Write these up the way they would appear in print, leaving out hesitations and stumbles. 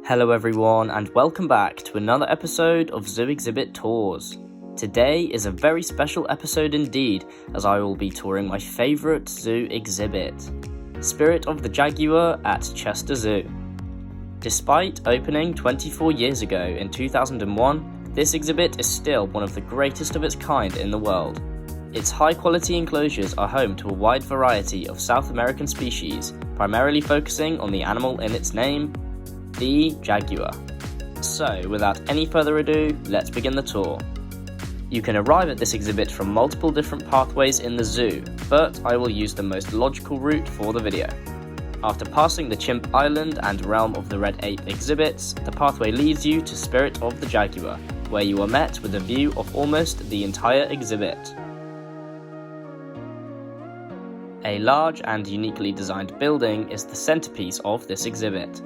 Hello everyone, and welcome back to another episode of Zoo Exhibit Tours. Today is a very special episode indeed, as I will be touring my favourite zoo exhibit, Spirit of the Jaguar at Chester Zoo. Despite opening 24 years ago in 2001, this exhibit is still one of the greatest of its kind in the world. Its high-quality enclosures are home to a wide variety of South American species, primarily focusing on the animal in its name, the jaguar. So, without any further ado, let's begin the tour. You can arrive at this exhibit from multiple different pathways in the zoo, but I will use the most logical route for the video. After passing the Chimp Island and Realm of the Red Ape exhibits, the pathway leads you to Spirit of the Jaguar, where you are met with a view of almost the entire exhibit. A large and uniquely designed building is the centerpiece of this exhibit.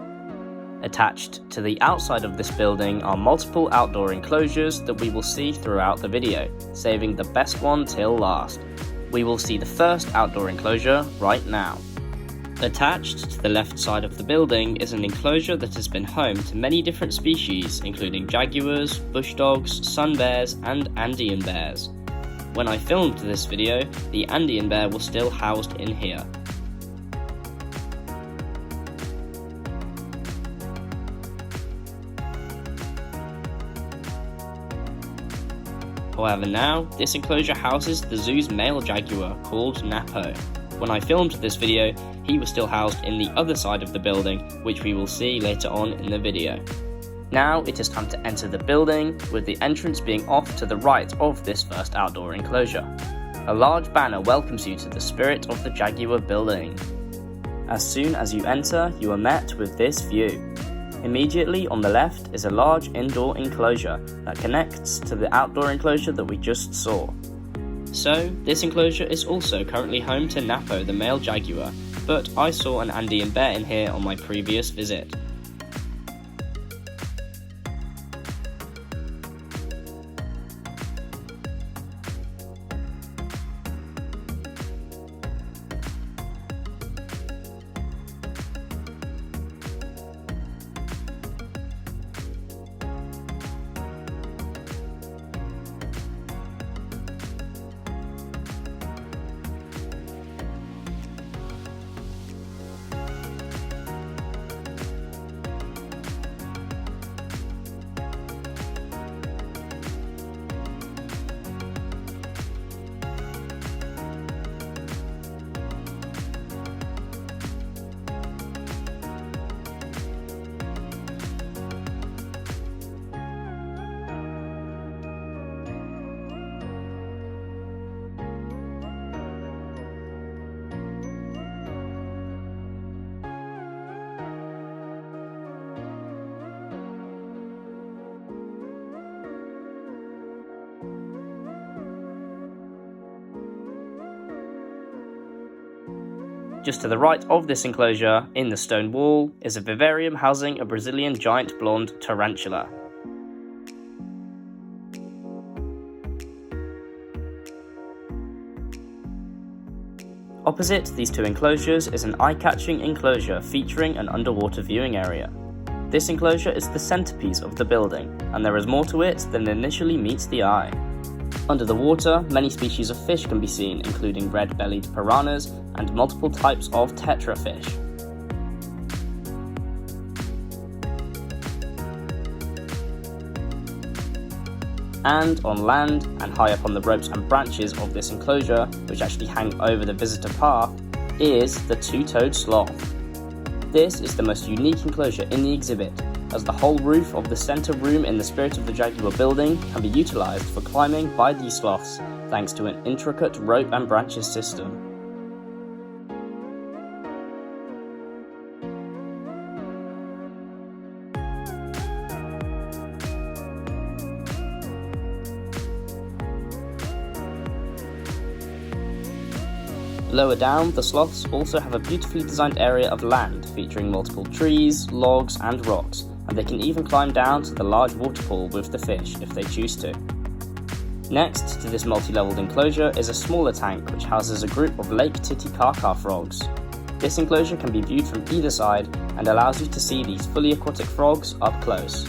Attached to the outside of this building are multiple outdoor enclosures that we will see throughout the video, saving the best one till last. We will see the first outdoor enclosure right now. Attached to the left side of the building is an enclosure that has been home to many different species, including jaguars, bush dogs, sun bears, and Andean bears. When I filmed this video, the Andean bear was still housed in here. However now, this enclosure houses the zoo's male jaguar called Napo. When I filmed this video, he was still housed in the other side of the building, which we will see later on in the video. Now it is time to enter the building, with the entrance being off to the right of this first outdoor enclosure. A large banner welcomes you to the Spirit of the Jaguar building. As soon as you enter, you are met with this view. Immediately on the left is a large indoor enclosure that connects to the outdoor enclosure that we just saw. So, this enclosure is also currently home to Napo, the male jaguar, but I saw an Andean bear in here on my previous visit. Just to the right of this enclosure, in the stone wall, is a vivarium housing a Brazilian giant blonde tarantula. Opposite these two enclosures is an eye-catching enclosure featuring an underwater viewing area. This enclosure is the centerpiece of the building, and there is more to it than initially meets the eye. Under the water, many species of fish can be seen, including red-bellied piranhas and multiple types of tetrafish. And on land, and high up on the ropes and branches of this enclosure, which actually hang over the visitor path, is the two-toed sloth. This is the most unique enclosure in the exhibit, as the whole roof of the center room in the Spirit of the Jaguar building can be utilized for climbing by these sloths, thanks to an intricate rope and branches system. Lower down, the sloths also have a beautifully designed area of land featuring multiple trees, logs and rocks, and they can even climb down to the large water pool with the fish if they choose to. Next to this multi-leveled enclosure is a smaller tank which houses a group of Lake Titicaca frogs. This enclosure can be viewed from either side and allows you to see these fully aquatic frogs up close.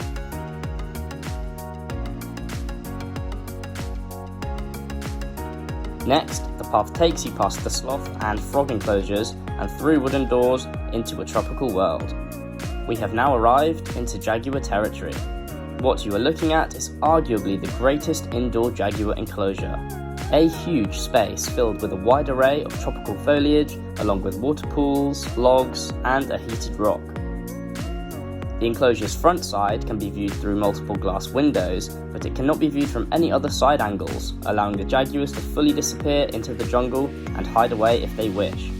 Next, the path takes you past the sloth and frog enclosures and through wooden doors into a tropical world. We have now arrived into jaguar territory. What you are looking at is arguably the greatest indoor jaguar enclosure. A huge space filled with a wide array of tropical foliage, along with water pools, logs, and a heated rock. The enclosure's front side can be viewed through multiple glass windows, but it cannot be viewed from any other side angles, allowing the jaguars to fully disappear into the jungle and hide away if they wish.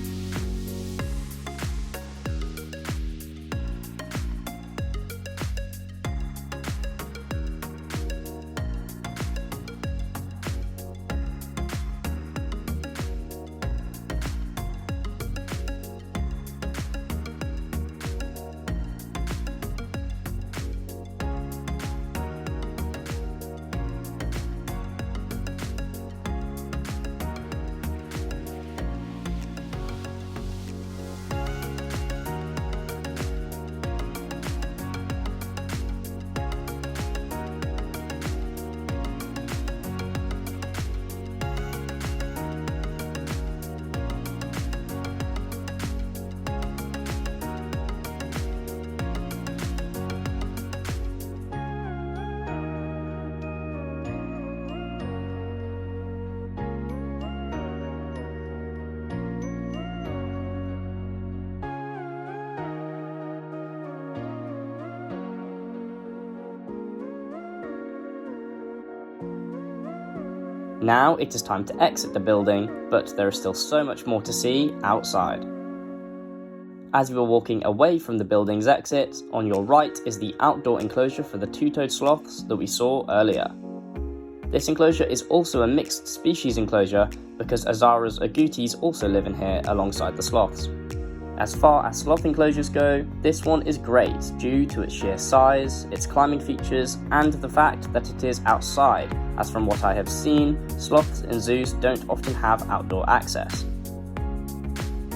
Now it is time to exit the building, but there is still so much more to see outside. As you are walking away from the building's exit, on your right is the outdoor enclosure for the two-toed sloths that we saw earlier. This enclosure is also a mixed species enclosure because Lazzarus agoutis also live in here alongside the sloths. As far as sloth enclosures go, this one is great due to its sheer size, its climbing features, and the fact that it is outside, as from what I have seen, sloths in zoos don't often have outdoor access.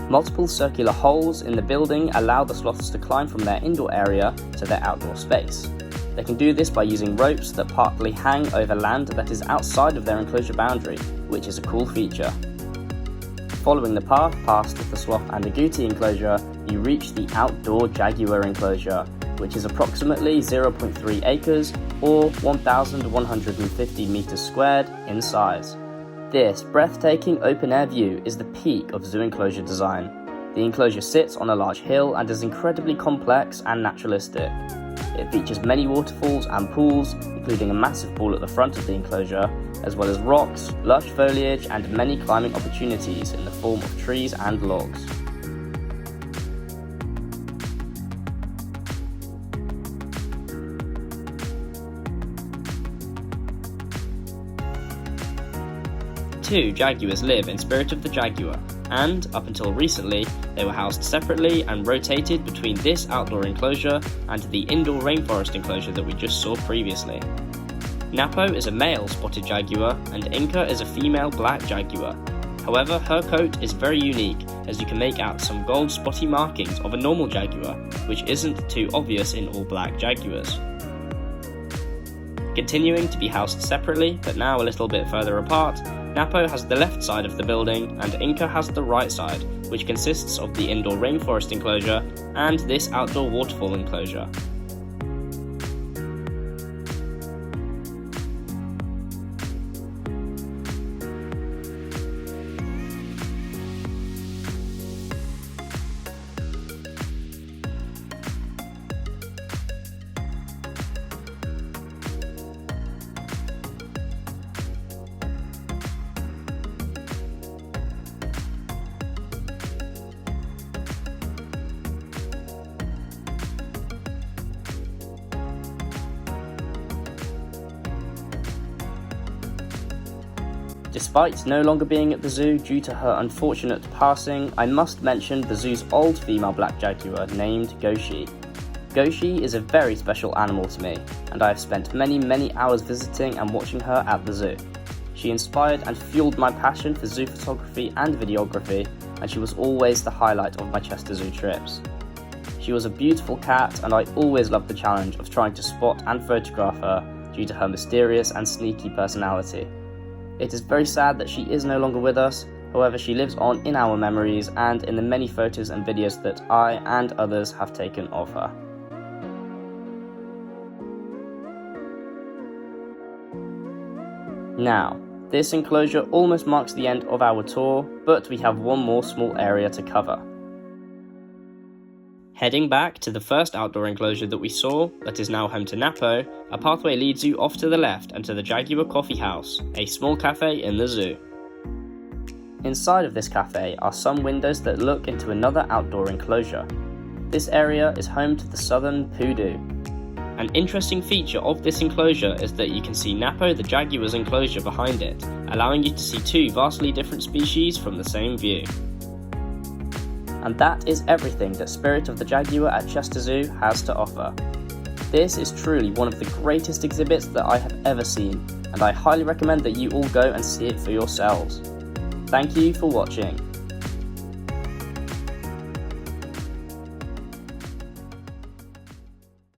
Multiple circular holes in the building allow the sloths to climb from their indoor area to their outdoor space. They can do this by using ropes that partly hang over land that is outside of their enclosure boundary, which is a cool feature. Following the path past the sloth and agouti enclosure, you reach the outdoor jaguar enclosure, which is approximately 0.3 acres or 1,150 meters squared in size. This breathtaking open-air view is the peak of zoo enclosure design. The enclosure sits on a large hill and is incredibly complex and naturalistic. It features many waterfalls and pools, including a massive pool at the front of the enclosure, as well as rocks, lush foliage, and many climbing opportunities in the form of trees and logs. Two jaguars live in Spirit of the Jaguar, and, up until recently, they were housed separately and rotated between this outdoor enclosure and the indoor rainforest enclosure that we just saw previously. Napo is a male spotted jaguar, and Inca is a female black jaguar. However, her coat is very unique, as you can make out some gold spotty markings of a normal jaguar, which isn't too obvious in all black jaguars. Continuing to be housed separately, but now a little bit further apart, Napo has the left side of the building and Inca has the right side, which consists of the indoor rainforest enclosure and this outdoor waterfall enclosure. Despite no longer being at the zoo due to her unfortunate passing, I must mention the zoo's old female black jaguar named Goshi. Goshi is a very special animal to me, and I have spent many hours visiting and watching her at the zoo. She inspired and fueled my passion for zoo photography and videography, and she was always the highlight of my Chester Zoo trips. She was a beautiful cat, and I always loved the challenge of trying to spot and photograph her due to her mysterious and sneaky personality. It is very sad that she is no longer with us, however she lives on in our memories and in the many photos and videos that I and others have taken of her. Now, this enclosure almost marks the end of our tour, but we have one more small area to cover. Heading back to the first outdoor enclosure that we saw, that is now home to Napo, a pathway leads you off to the left and to the Jaguar Coffee House, a small cafe in the zoo. Inside of this cafe are some windows that look into another outdoor enclosure. This area is home to the southern poodoo. An interesting feature of this enclosure is that you can see Napo the jaguar's enclosure behind it, allowing you to see two vastly different species from the same view. And that is everything that Spirit of the Jaguar at Chester Zoo has to offer. This is truly one of the greatest exhibits that I have ever seen, and I highly recommend that you all go and see it for yourselves. Thank you for watching.